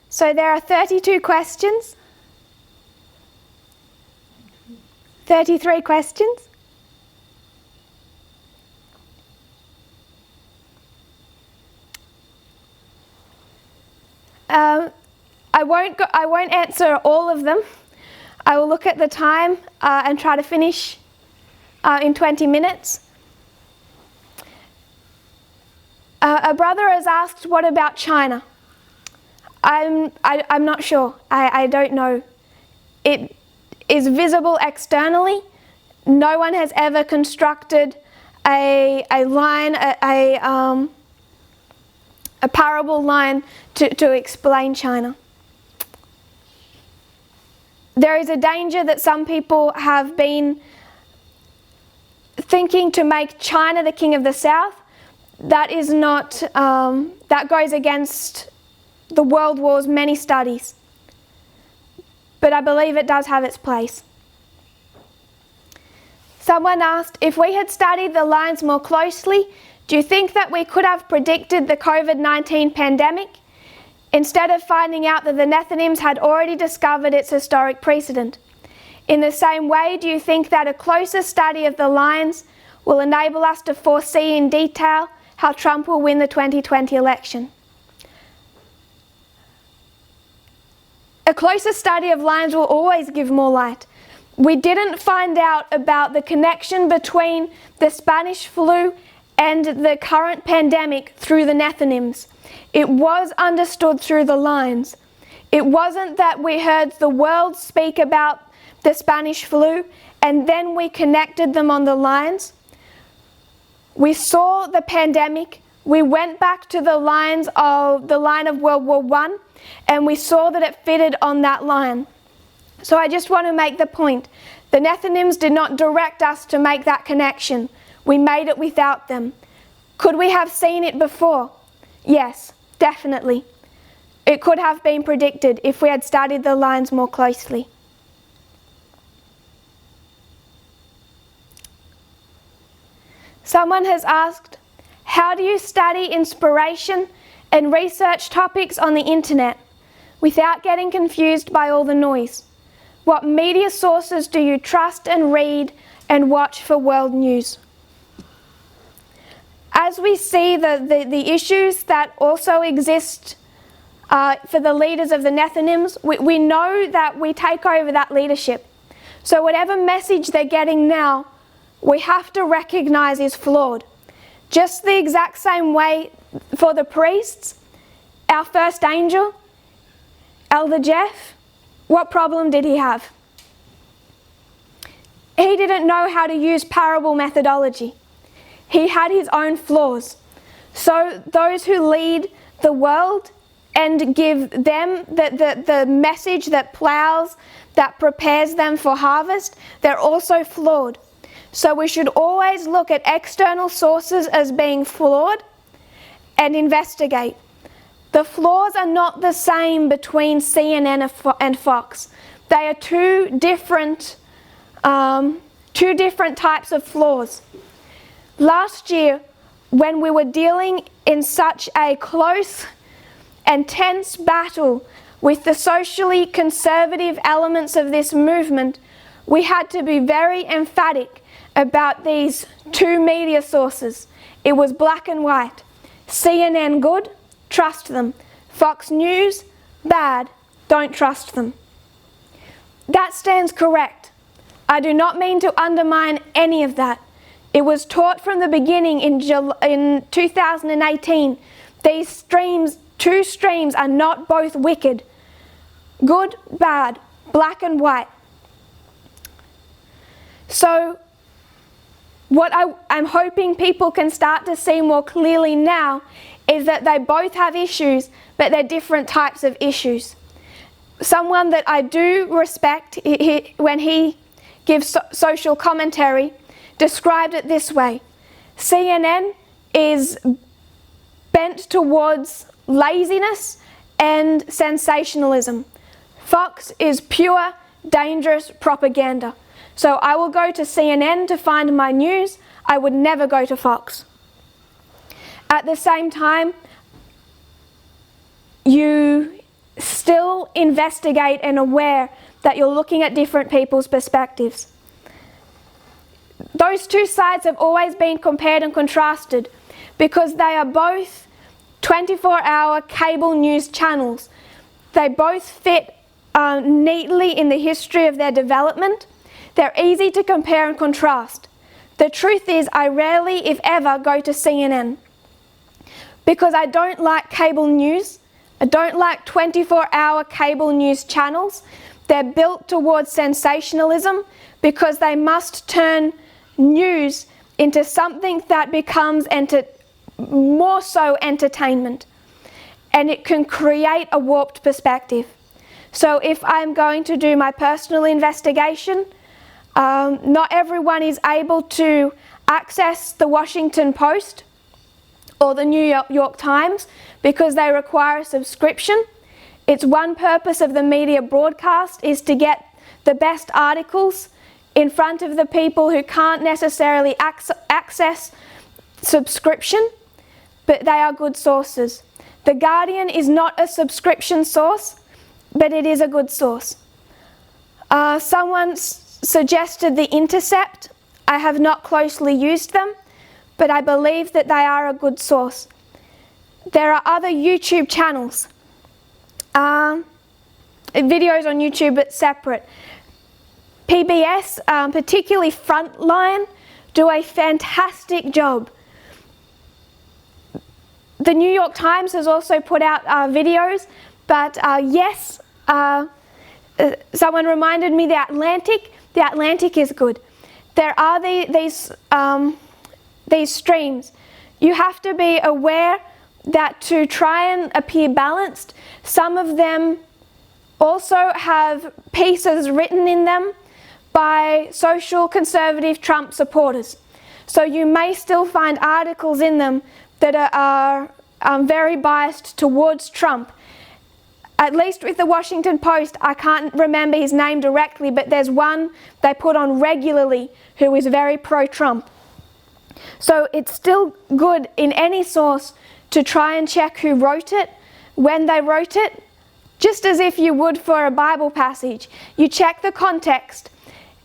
So there are 32 questions. 33 questions. I won't answer all of them. I will look at the time and try to finish in 20 minutes. A brother has asked, what about China? I'm not sure. I don't know. It is visible externally. No one has ever constructed a line, a parable line to explain China. There is a danger that some people have been thinking to make China the king of the South. That is not, that goes against the World War's many studies. But I believe it does have its place. Someone asked, if we had studied the lines more closely, do you think that we could have predicted the COVID-19 pandemic? Instead of finding out that the Nethinims had already discovered its historic precedent. In the same way, do you think that a closer study of the lines will enable us to foresee in detail how Trump will win the 2020 election? A closer study of lines will always give more light. We didn't find out about the connection between the Spanish flu and the current pandemic through the Nethinims. It was understood through the lines. It wasn't that we heard the world speak about the Spanish flu and then we connected them on the lines. We saw the pandemic, we went back to the line of World War I, and we saw that it fitted on that line. So I just want to make the point. The Nethinims did not direct us to make that connection. We made it without them. Could we have seen it before? Yes, definitely. It could have been predicted if we had studied the lines more closely. Someone has asked, how do you study inspiration and research topics on the internet without getting confused by all the noise? What media sources do you trust and read and watch for world news? As we see the issues that also exist for the leaders of the Nethinims, we know that we take over that leadership. So whatever message they're getting now, we have to recognize is flawed. Just the exact same way for the priests, our first angel, Elder Jeff, what problem did he have? He didn't know how to use parable methodology. He had his own flaws. So those who lead the world and give them the message that plows, that prepares them for harvest, they're also flawed. So we should always look at external sources as being flawed and investigate. The flaws are not the same between CNN and Fox. They are two different types of flaws. Last year, when we were dealing in such a close and tense battle with the socially conservative elements of this movement, we had to be very emphatic about these two media sources. It was black and white. CNN good, trust them. Fox News, bad, don't trust them. That stands correct. I do not mean to undermine any of that. It was taught from the beginning in 2018. These two streams are not both wicked. Good, bad, black and white. So what I'm hoping people can start to see more clearly now is that they both have issues, but they're different types of issues. Someone that I do respect, when he gives social commentary, described it this way. CNN is bent towards laziness and sensationalism. Fox is pure, dangerous propaganda. So I will go to CNN to find my news. I would never go to Fox. At the same time, you still investigate and aware that you're looking at different people's perspectives. Those two sides have always been compared and contrasted because they are both 24-hour cable news channels. They both fit neatly in the history of their development. They're easy to compare and contrast. The truth is, I rarely, if ever, go to CNN because I don't like cable news. I don't like 24-hour cable news channels. They're built towards sensationalism because they must turn news into something that becomes more so entertainment, and it can create a warped perspective. So if I'm going to do my personal investigation, not everyone is able to access the Washington Post or the New York Times because they require a subscription. It's one purpose of the media broadcast is to get the best articles in front of the people who can't necessarily access subscription, but they are good sources. The Guardian is not a subscription source, but it is a good source. Someone suggested The Intercept. I have not closely used them, but I believe that they are a good source. There are other YouTube channels, videos on YouTube but separate. PBS, particularly Frontline, do a fantastic job. The New York Times has also put out videos, but yes, someone reminded me The Atlantic is good. There are these streams. You have to be aware that to try and appear balanced, some of them also have pieces written in them by social conservative Trump supporters. So you may still find articles in them that are very biased towards Trump. At least with the Washington Post, I can't remember his name directly, but there's one they put on regularly who is very pro-Trump. So it's still good in any source to try and check who wrote it, when they wrote it, just as if you would for a Bible passage. You check the context,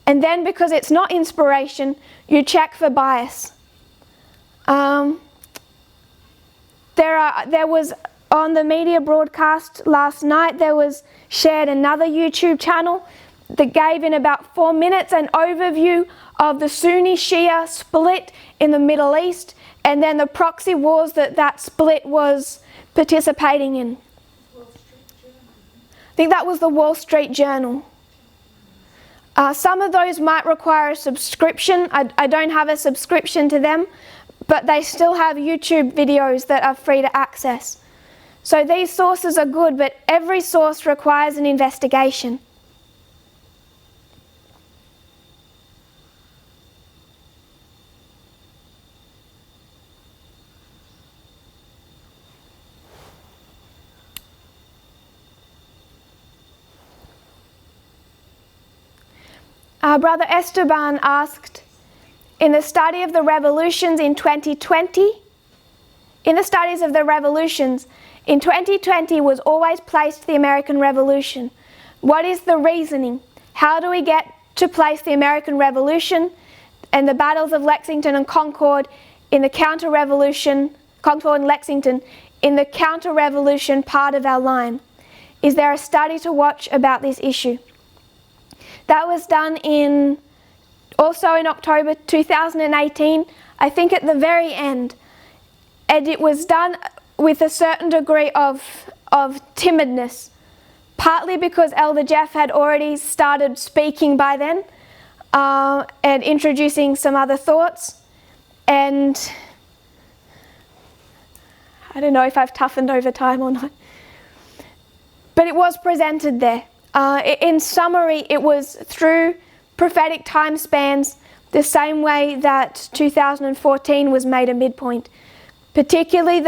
and then because it's not inspiration, you check for bias. There was on the media broadcast last night, there was shared another YouTube channel that gave in about 4 minutes an overview of the Sunni Shia split in the Middle East and then the proxy wars that split was participating in. I think that was the Wall Street Journal. Some of those might require a subscription. I don't have a subscription to them, but they still have YouTube videos that are free to access. So these sources are good, but every source requires an investigation. Brother Esteban asked, in the study of the revolutions in 2020, in the studies of the revolutions, in 2020 was always placed the American Revolution. What is the reasoning? How do we get to place the American Revolution and the battles of Lexington and Concord in the counter-revolution, Concord and Lexington, in the counter-revolution part of our line? Is there a study to watch about this issue? That was done also in October 2018, I think at the very end. And it was done with a certain degree of timidness, partly because Elder Jeff had already started speaking by then and introducing some other thoughts. And I don't know if I've toughened over time or not. But it was presented there. In summary, it was through prophetic time spans, the same way that 2014 was made a midpoint. Particularly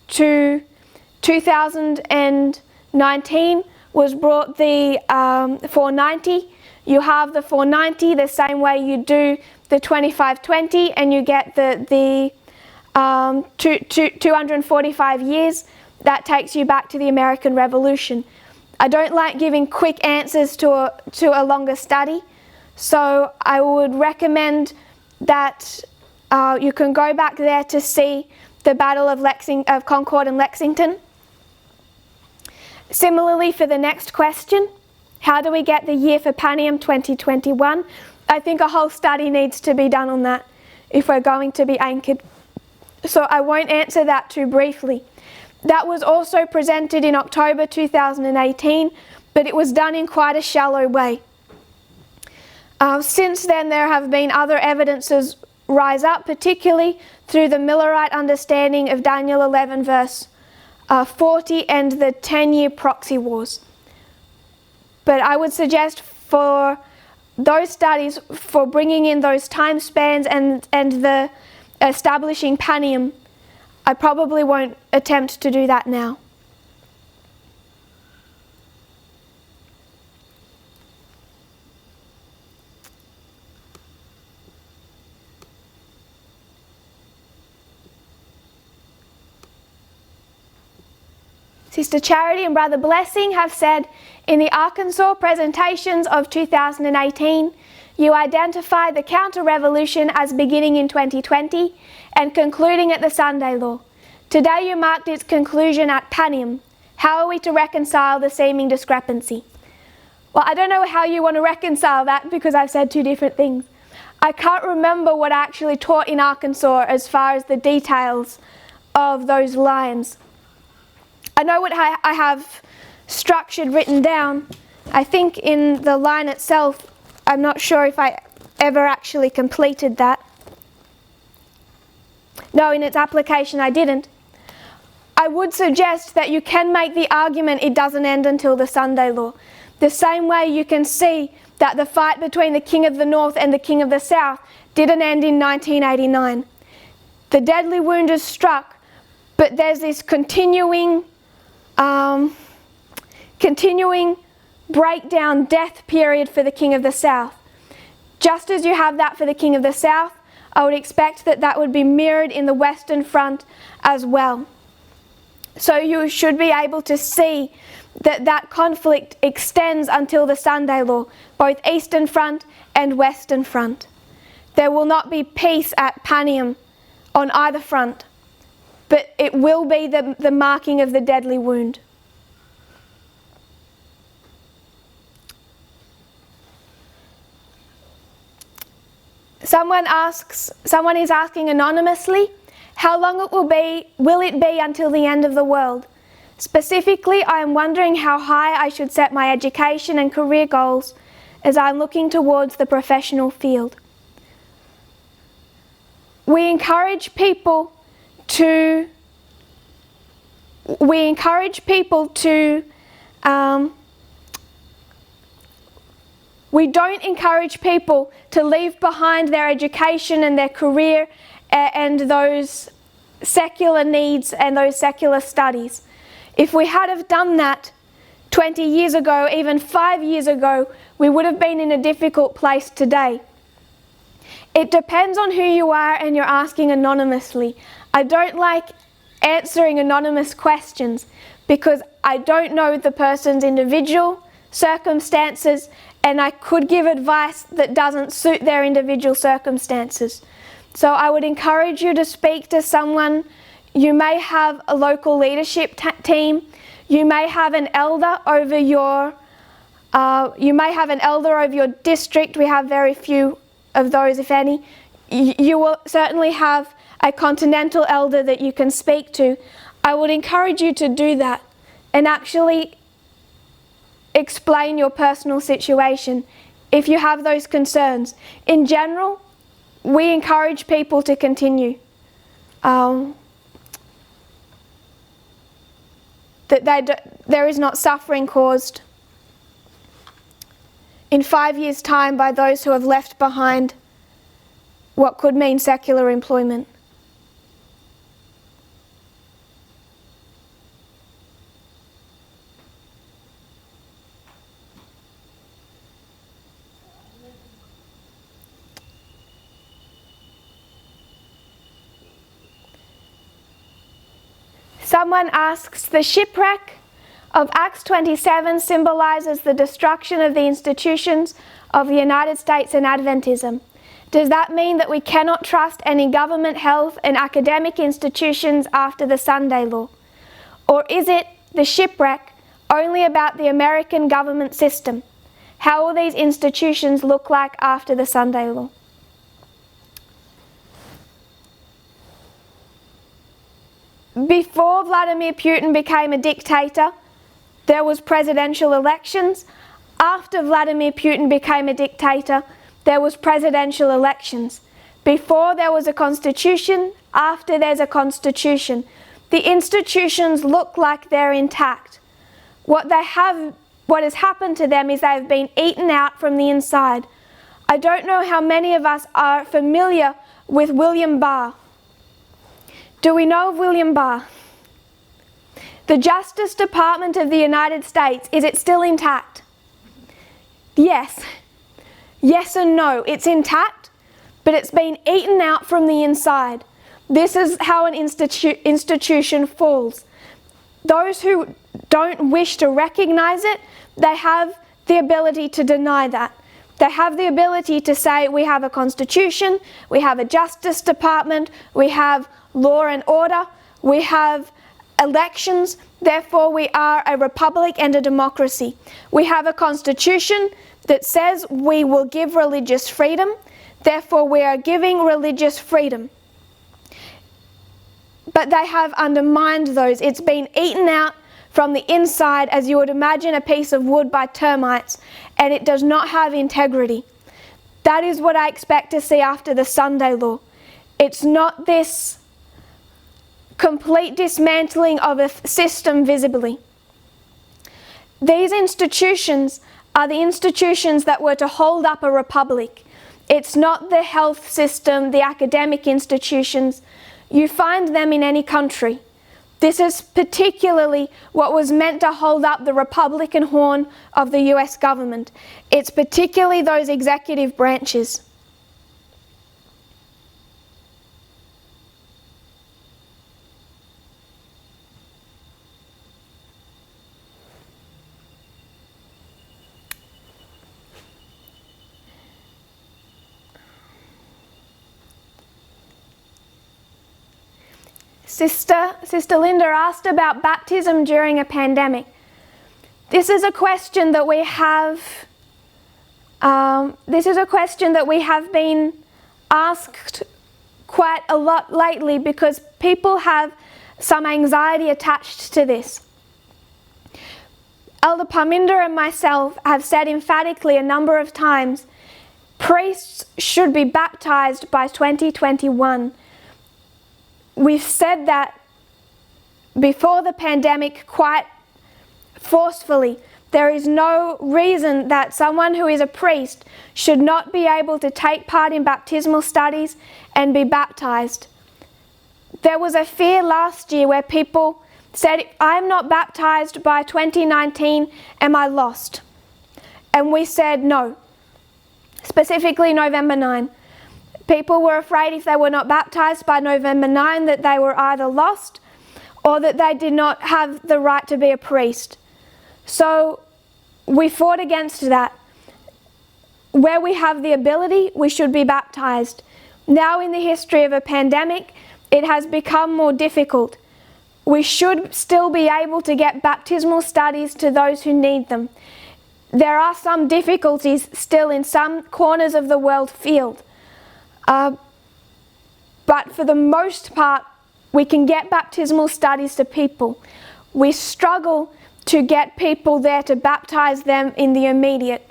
to 2019 was brought the 490. You have the 490 the same way you do the 2520, and you get the 245 years. that takes you back to the American Revolution. I don't like giving quick answers to a longer study, so I would recommend that you can go back there to see the Battle of Concord and Lexington. Similarly, for the next question, how do we get the year for Panem 2021? I think a whole study needs to be done on that if we're going to be anchored. So I won't answer that too briefly. That was also presented in October 2018, but it was done in quite a shallow way. Since then, there have been other evidences rise up, particularly through the Millerite understanding of Daniel 11 verse 40 and the 10-year proxy wars. But I would suggest for those studies, for bringing in those time spans and the establishing Panem, I probably won't attempt to do that now. Sister Charity and Brother Blessing have said, in the Arkansas presentations of 2018, you identify the counter-revolution as beginning in 2020 and concluding at the Sunday Law. Today you marked its conclusion at Panem. How are we to reconcile the seeming discrepancy? Well, I don't know how you want to reconcile that because I've said two different things. I can't remember what I actually taught in Arkansas as far as the details of those lines. I know what I have structured written down. I think in the line itself, I'm not sure if I ever actually completed that. No, in its application I didn't. I would suggest that you can make the argument it doesn't end until the Sunday Law. The same way you can see that the fight between the King of the North and the King of the South didn't end in 1989. The deadly wound is struck, but there's this continuing breakdown death period for the King of the South. Just as you have that for the King of the South, I would expect that that would be mirrored in the Western Front as well. So you should be able to see that that conflict extends until the Sunday Law, both Eastern Front and Western Front. There will not be peace at Panem on either front, but it will be the marking of the deadly wound. Someone is asking anonymously, how long will it be until the end of the world? Specifically, I am wondering how high I should set my education and career goals as I'm looking towards the professional field. We encourage people to we don't encourage people to leave behind their education and their career and those secular needs and those secular studies. If we had have done that 20 years ago, even 5 years ago, we would have been in a difficult place today. It depends on who you are and you're asking anonymously. I don't like answering anonymous questions because I don't know the person's individual circumstances and I could give advice that doesn't suit their individual circumstances. So I would encourage you to speak to someone. You may have a local leadership team. You may have an elder over your district. We have very few of those, if any. You will certainly have a continental elder that you can speak to. I would encourage you to do that and actually explain your personal situation if you have those concerns. In general, we encourage people to continue. There is not suffering caused in 5 years' time by those who have left behind what could mean secular employment. Someone asks, the shipwreck of Acts 27 symbolizes the destruction of the institutions of the United States and Adventism. Does that mean that we cannot trust any government, health, and academic institutions after the Sunday law? Or is it, the shipwreck, only about the American government system? How will these institutions look like after the Sunday law? Before Vladimir Putin became a dictator, there was presidential elections. After Vladimir Putin became a dictator, there was presidential elections. Before there was a constitution, after there's a constitution. The institutions look like they're intact. What has happened to them is they've been eaten out from the inside. I don't know how many of us are familiar with William Barr. Do we know of William Barr? The Justice Department of the United States, is it still intact? Yes. Yes and no. It's intact, but it's been eaten out from the inside. This is how an institution falls. Those who don't wish to recognize it, they have the ability to deny that. They have the ability to say we have a constitution, we have a Justice Department, we have law and order, we have elections, therefore we are a republic and a democracy. We have a constitution that says we will give religious freedom, therefore we are giving religious freedom. But they have undermined those. It's been eaten out from the inside, as you would imagine a piece of wood by termites, and it does not have integrity. That is what I expect to see after the Sunday law. It's not this complete dismantling of a system visibly. These institutions are the institutions that were to hold up a republic. It's not the health system, the academic institutions. You find them in any country. This is particularly what was meant to hold up the Republican horn of the US government. It's particularly those executive branches. Sister Linda asked about baptism during a pandemic. This is a question that we have. Been asked quite a lot lately because people have some anxiety attached to this. Elder Parminder and myself have said emphatically a number of times, priests should be baptized by 2021. We've said that before the pandemic quite forcefully. There is no reason that someone who is a priest should not be able to take part in baptismal studies and be baptized. There was a fear last year where people said, if I'm not baptized by 2019, am I lost? And we said no, specifically November 9. People were afraid if they were not baptized by November 9 that they were either lost or that they did not have the right to be a priest. So we fought against that. Where we have the ability, we should be baptized. Now in the history of a pandemic, it has become more difficult. We should still be able to get baptismal studies to those who need them. There are some difficulties still in some corners of the world field. But for the most part, we can get baptismal studies to people. We struggle to get people there to baptize them in the immediate.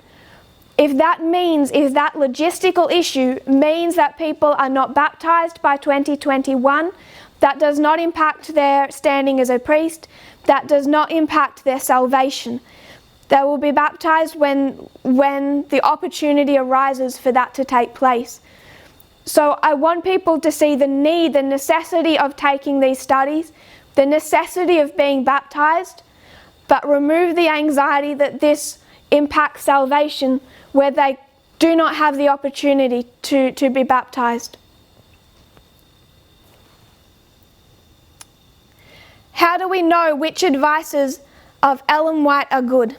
If that logistical issue means that people are not baptized by 2021, that does not impact their standing as a priest, that does not impact their salvation. They will be baptized when the opportunity arises for that to take place. So I want people to see the need, the necessity of taking these studies, the necessity of being baptized, but remove the anxiety that this impacts salvation where they do not have the opportunity to be baptized. How do we know which advices of Ellen White are good?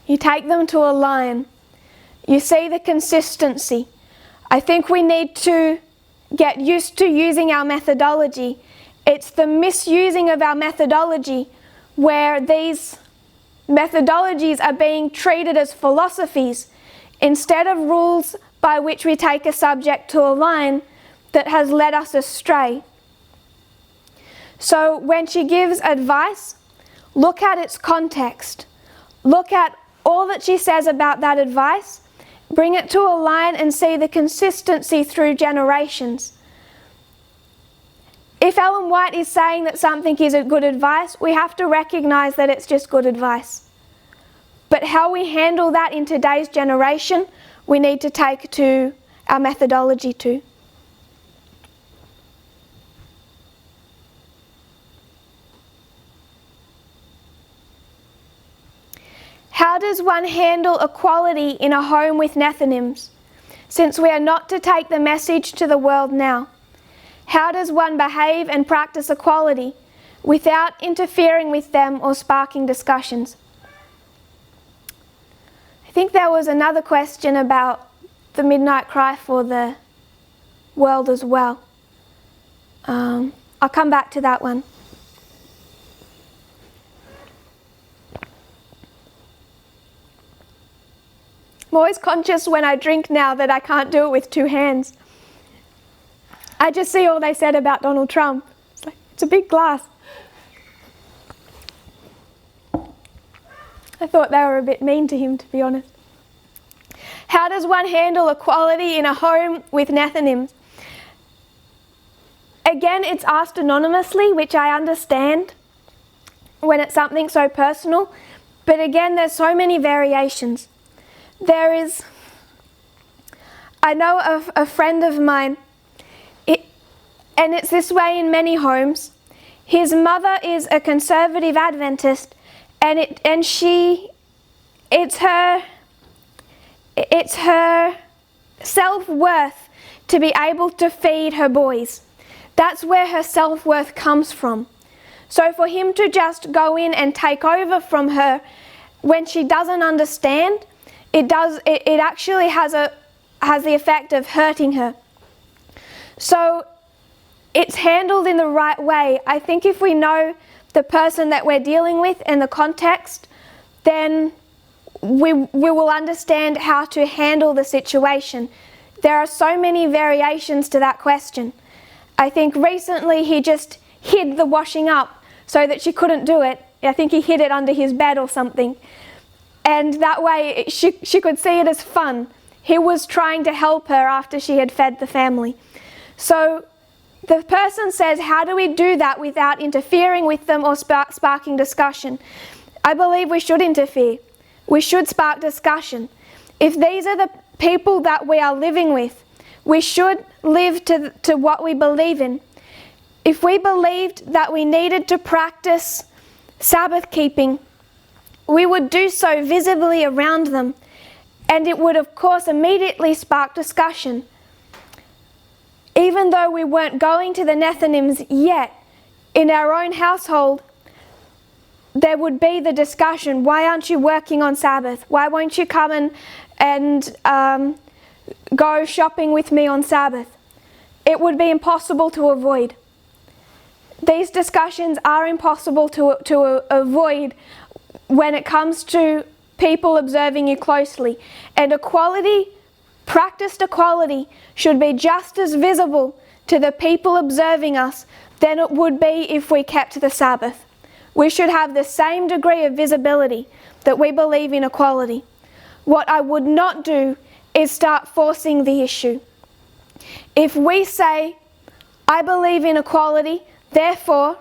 You take them to a line. You see the consistency. I think we need to get used to using our methodology. It's the misusing of our methodology where these methodologies are being treated as philosophies instead of rules by which we take a subject to a line that has led us astray. So when she gives advice, look at its context. Look at all that she says about that advice. Bring it to a line and see the consistency through generations. If Ellen White is saying that something is a good advice, we have to recognize that it's just good advice. But how we handle that in today's generation, we need to take to our methodology too. How does one handle equality in a home with Nethinims, since we are not to take the message to the world now? How does one behave and practice equality without interfering with them or sparking discussions? I think there was another question about the midnight cry for the world as well. I'll come back to that one. I'm always conscious when I drink now that I can't do it with two hands. I just see all they said about Donald Trump. It's like, it's a big glass. I thought they were a bit mean to him, to be honest. How does one handle equality in a home with Nethinims? Again, it's asked anonymously, which I understand when it's something so personal. But again, there's so many variations. I know of a friend of mine, and it's this way in many homes. His mother is a conservative Adventist, and it's her self-worth to be able to feed her boys. That's where her self-worth comes from. So for him to just go in and take over from her when she doesn't understand, it actually has the effect of hurting her. So it's handled in the right way. I think if we know the person that we're dealing with and the context, then we will understand how to handle the situation. There are so many variations to that question. I think recently he just hid the washing up so that she couldn't do it. I think he hid it under his bed or something. And that way she could see it as fun. He was trying to help her after she had fed the family. So the person says, how do we do that without interfering with them or sparking discussion? I believe we should interfere. We should spark discussion. If these are the people that we are living with, we should live to what we believe in. If we believed that we needed to practice Sabbath keeping, we would do so visibly around them, and it would of course immediately spark discussion. Even though we weren't going to the Nethinims yet, in our own household, there would be the discussion, why aren't you working on Sabbath? Why won't you come and go shopping with me on Sabbath? It would be impossible to avoid. These discussions are impossible to avoid when it comes to people observing you closely. And equality, practiced equality, should be just as visible to the people observing us than it would be if we kept the Sabbath. We should have the same degree of visibility that we believe in equality. What I would not do is start forcing the issue. If we say, I believe in equality, therefore,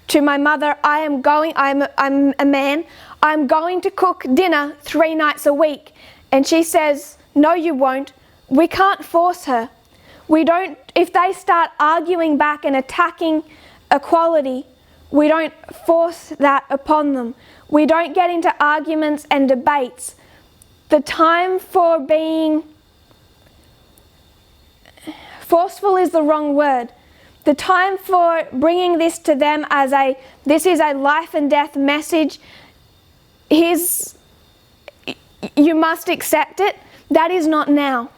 to my mother, I'm a man, I'm going to cook dinner 3 nights a week. And she says, no you won't. We can't force her. If they start arguing back and attacking equality, we don't force that upon them. We don't get into arguments and debates. The time for being forceful is the wrong word. The time for bringing this to them as this is a life and death message, you must accept it, that is not now.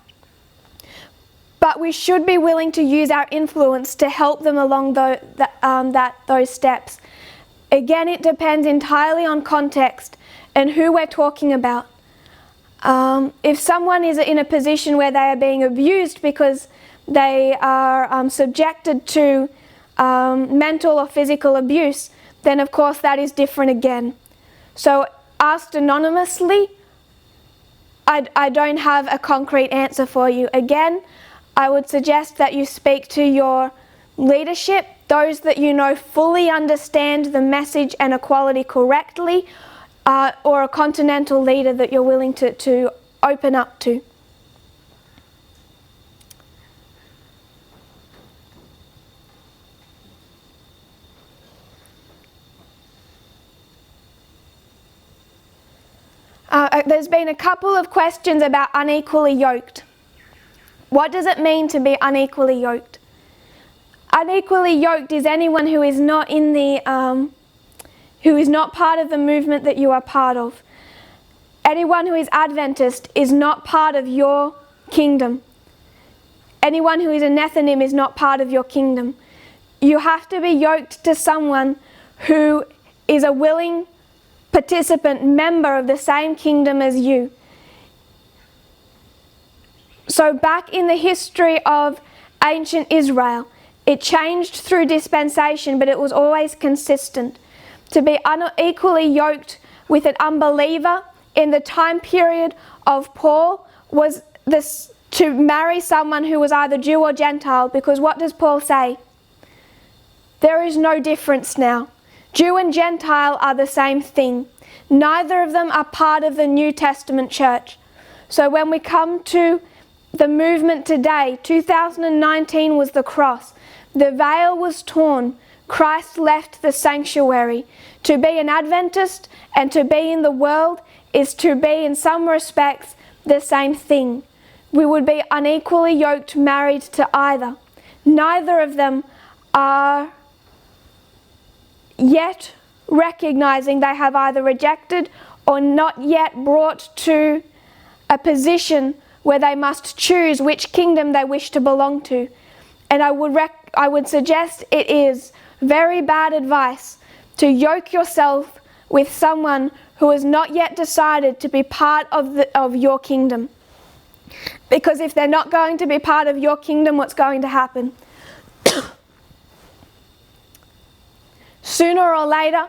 But we should be willing to use our influence to help them along those steps. Again, it depends entirely on context and who we're talking about. If someone is in a position where they are being abused because they are subjected to mental or physical abuse, then of course that is different again. So asked anonymously, I don't have a concrete answer for you. Again, I would suggest that you speak to your leadership, those that you know fully understand the message and equality correctly, or a continental leader that you're willing to open up to. There's been a couple of questions about unequally yoked. What does it mean to be unequally yoked? Unequally yoked is anyone who is not in the, who is not part of the movement that you are part of. Anyone who is Adventist is not part of your kingdom. Anyone who is a Nethinim is not part of your kingdom. You have to be yoked to someone who is a willing participant, member of the same kingdom as you. So back in the history of ancient Israel, it changed through dispensation, but it was always consistent. To be unequally yoked with an unbeliever in the time period of Paul was this, to marry someone who was either Jew or Gentile, because what does Paul say? There is no difference now. Jew and Gentile are the same thing. Neither of them are part of the New Testament church. So when we come to the movement today, 2019 was the cross. The veil was torn. Christ left the sanctuary. To be an Adventist and to be in the world is to be, in some respects, the same thing. We would be unequally yoked, married to either. Neither of them are yet recognizing they have either rejected or not yet brought to a position where they must choose which kingdom they wish to belong to. And I would suggest it is very bad advice to yoke yourself with someone who has not yet decided to be part of your kingdom. Because if they're not going to be part of your kingdom, what's going to happen? Sooner or later,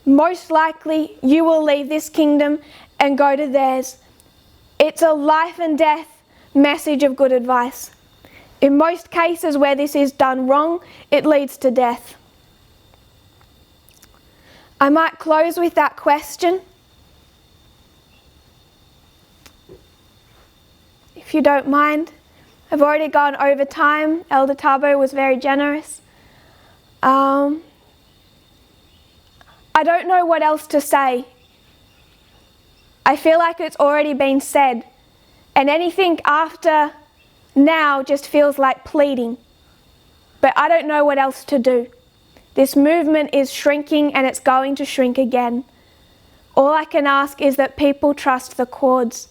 most likely you will leave this kingdom and go to theirs. It's a life and death message of good advice. In most cases where this is done wrong, it leads to death. I might close with that question. If you don't mind. I've already gone over time. Elder Tabo was very generous. I don't know what else to say. I feel like it's already been said. And anything after now just feels like pleading. But I don't know what else to do. This movement is shrinking and it's going to shrink again. All I can ask is that people trust the cords.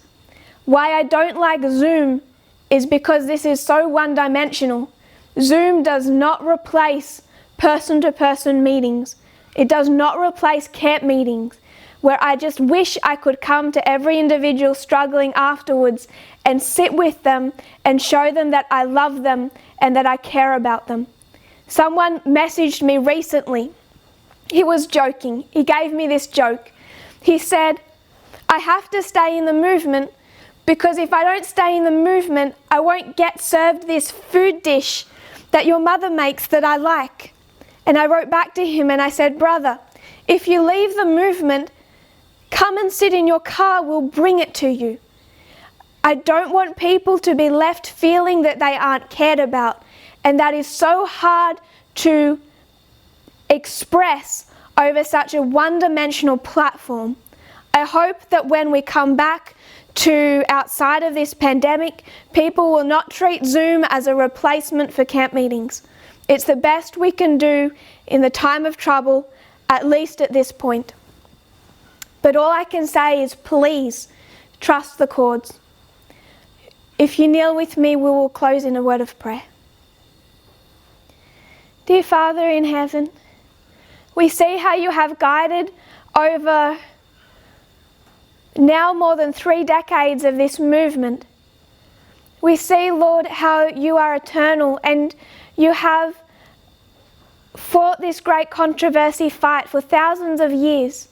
Why I don't like Zoom is because this is so one-dimensional. Zoom does not replace person-to-person meetings. It does not replace camp meetings, where I just wish I could come to every individual struggling afterwards and sit with them and show them that I love them and that I care about them. Someone messaged me recently. He was joking. He gave me this joke. He said, I have to stay in the movement because if I don't stay in the movement, I won't get served this food dish that your mother makes that I like. And I wrote back to him and I said, brother, if you leave the movement, come and sit in your car, we'll bring it to you. I don't want people to be left feeling that they aren't cared about. And that is so hard to express over such a one-dimensional platform. I hope that when we come back to outside of this pandemic, people will not treat Zoom as a replacement for camp meetings. It's the best we can do in the time of trouble, at least at this point. But all I can say is please trust the cords. If you kneel with me, we will close in a word of prayer. Dear Father in heaven, we see how you have guided over now more than 3 decades of this movement. We see, Lord, how you are eternal and you have fought this great controversy fight for thousands of years.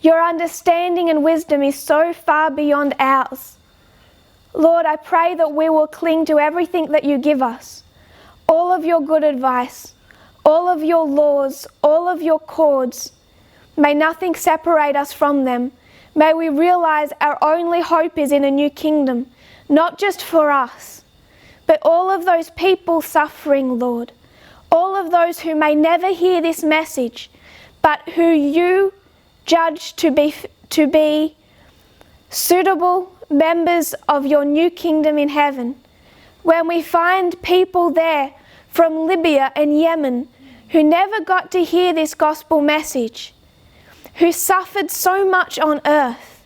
Your understanding and wisdom is so far beyond ours. Lord, I pray that we will cling to everything that you give us, all of your good advice, all of your laws, all of your cords. May nothing separate us from them. May we realize our only hope is in a new kingdom, not just for us, but all of those people suffering, Lord, all of those who may never hear this message, but who you judge to be suitable members of your new kingdom in heaven. When we find people there from Libya and Yemen who never got to hear this gospel message, who suffered so much on earth,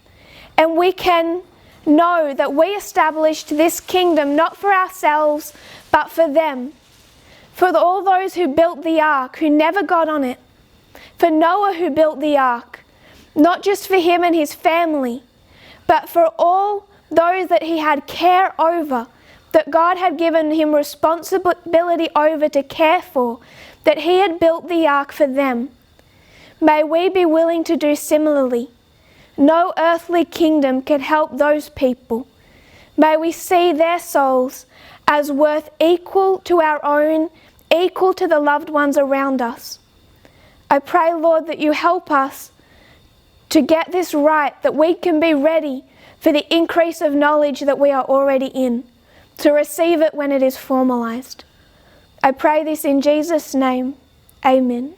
and we can know that we established this kingdom not for ourselves but for them, for all those who built the ark who never got on it, for Noah who built the ark, not just for him and his family, but for all those that he had care over, that God had given him responsibility over to care for, that he had built the ark for them. May we be willing to do similarly. No earthly kingdom can help those people. May we see their souls as worth equal to our own, equal to the loved ones around us. I pray, Lord, that you help us to get this right, that we can be ready for the increase of knowledge that we are already in, to receive it when it is formalized. I pray this in Jesus' name. Amen.